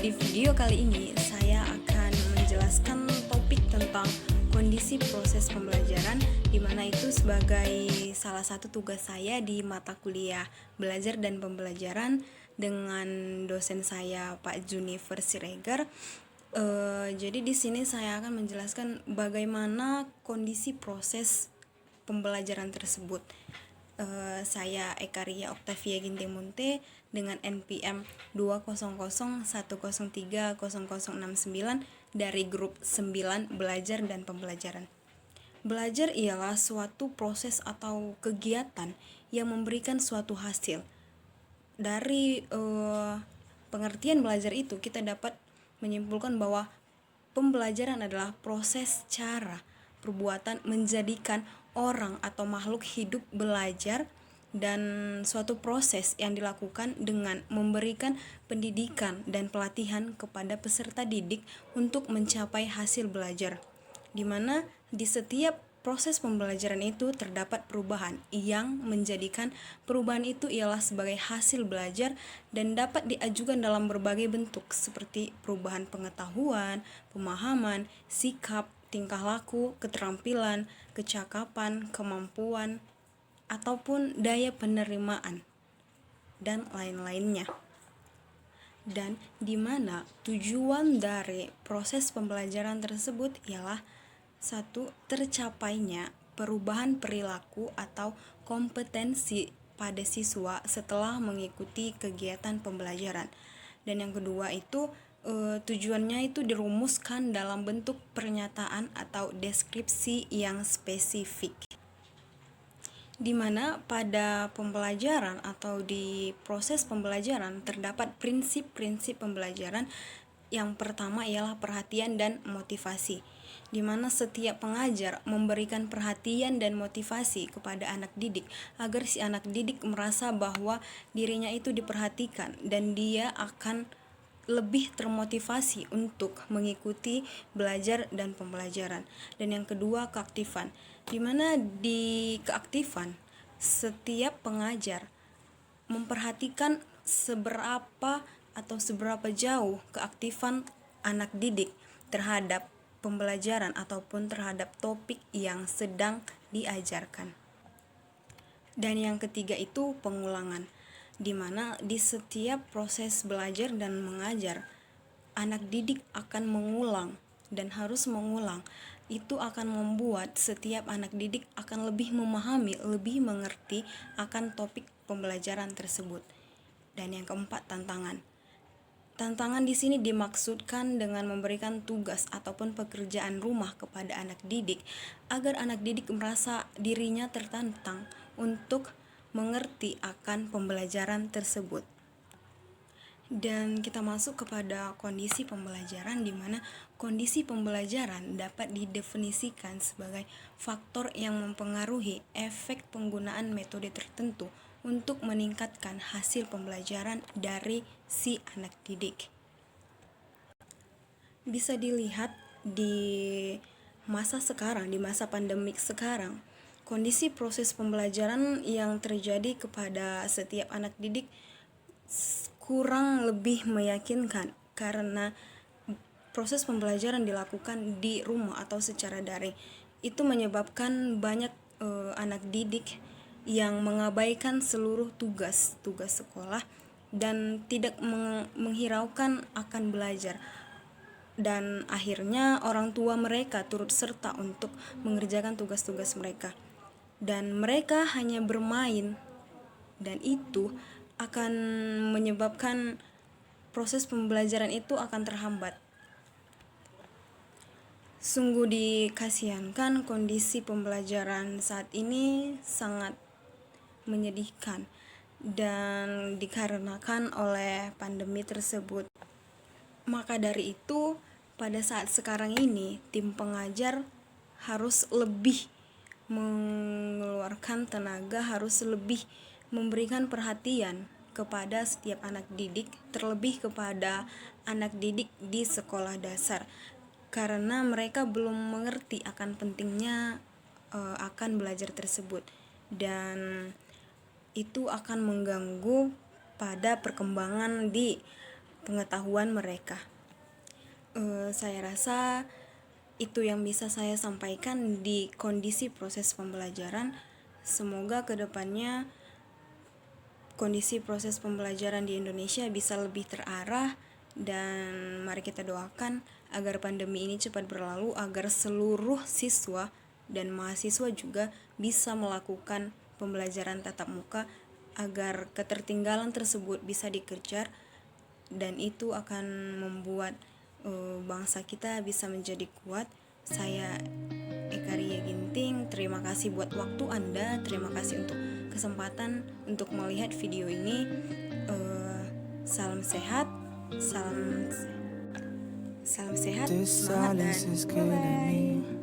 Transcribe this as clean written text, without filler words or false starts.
Di video kali ini saya akan menjelaskan topik tentang kondisi proses pembelajaran, di mana itu sebagai salah satu tugas saya di mata kuliah belajar dan pembelajaran dengan dosen saya Pak Junifer Siregar. Jadi di sini saya akan menjelaskan bagaimana kondisi proses pembelajaran tersebut. Saya Ekaria Octavia Ginting Munte dengan NPM 20010030069 dari grup 9 Belajar dan Pembelajaran. Belajar ialah suatu proses atau kegiatan yang memberikan suatu hasil. Dari pengertian belajar itu kita dapat menyimpulkan bahwa pembelajaran adalah proses cara perbuatan menjadikan orang atau makhluk hidup belajar, dan suatu proses yang dilakukan dengan memberikan pendidikan dan pelatihan kepada peserta didik untuk mencapai hasil belajar, di mana di setiap proses pembelajaran itu terdapat perubahan yang menjadikan perubahan itu ialah sebagai hasil belajar dan dapat diajukan dalam berbagai bentuk seperti perubahan pengetahuan, pemahaman, sikap, tingkah laku, keterampilan, kecakapan, kemampuan, ataupun daya penerimaan, dan lain-lainnya. Dan di mana tujuan dari proses pembelajaran tersebut ialah satu, tercapainya perubahan perilaku atau kompetensi pada siswa setelah mengikuti kegiatan pembelajaran. Dan yang kedua itu tujuannya itu dirumuskan dalam bentuk pernyataan atau deskripsi yang spesifik, di mana pada pembelajaran atau di proses pembelajaran terdapat prinsip-prinsip pembelajaran. Yang pertama ialah perhatian dan motivasi, di mana setiap pengajar memberikan perhatian dan motivasi kepada anak didik agar si anak didik merasa bahwa dirinya itu diperhatikan dan dia akan lebih termotivasi untuk mengikuti belajar dan pembelajaran. Dan yang kedua, keaktifan, di mana di keaktifan setiap pengajar memperhatikan seberapa jauh keaktifan anak didik terhadap pembelajaran ataupun terhadap topik yang sedang diajarkan. Dan yang ketiga itu pengulangan, di mana di setiap proses belajar dan mengajar anak didik akan mengulang dan harus mengulang. Itu akan membuat setiap anak didik akan lebih memahami, lebih mengerti akan topik pembelajaran tersebut. Dan yang keempat, tantangan. Tantangan di sini dimaksudkan dengan memberikan tugas ataupun pekerjaan rumah kepada anak didik agar anak didik merasa dirinya tertantang untuk mengerti akan pembelajaran tersebut. Dan kita masuk kepada kondisi pembelajaran, di mana kondisi pembelajaran dapat didefinisikan sebagai faktor yang mempengaruhi efek penggunaan metode tertentu untuk meningkatkan hasil pembelajaran dari si anak didik. Bisa dilihat di masa sekarang, di masa pandemik sekarang, kondisi proses pembelajaran yang terjadi kepada setiap anak didik kurang lebih meyakinkan karena proses pembelajaran dilakukan di rumah atau secara daring. Itu menyebabkan banyak anak didik yang mengabaikan seluruh tugas sekolah dan tidak menghiraukan akan belajar. Dan akhirnya orang tua mereka turut serta untuk mengerjakan tugas-tugas mereka, dan mereka hanya bermain, dan itu akan menyebabkan proses pembelajaran itu akan terhambat. Sungguh dikasihankan, kondisi pembelajaran saat ini sangat menyedihkan dan dikarenakan oleh pandemi tersebut. Maka dari itu, pada saat sekarang ini tim pengajar harus lebih mengeluarkan tenaga, harus lebih memberikan perhatian kepada setiap anak didik, terlebih kepada anak didik di sekolah dasar, karena mereka belum mengerti akan pentingnya akan belajar tersebut, dan itu akan mengganggu pada perkembangan di pengetahuan mereka. Saya rasa itu yang bisa saya sampaikan di kondisi proses pembelajaran. Semoga kedepannya kondisi proses pembelajaran di Indonesia bisa lebih terarah, dan mari kita doakan agar pandemi ini cepat berlalu, agar seluruh siswa dan mahasiswa juga bisa melakukan pembelajaran tatap muka, agar ketertinggalan tersebut bisa dikejar, dan itu akan membuat bangsa kita bisa menjadi kuat. Saya Eka Ria Ginting, terima kasih buat waktu Anda, terima kasih untuk kesempatan untuk melihat video ini. Salam sehat, salam sehat, semangat, dan bye-bye.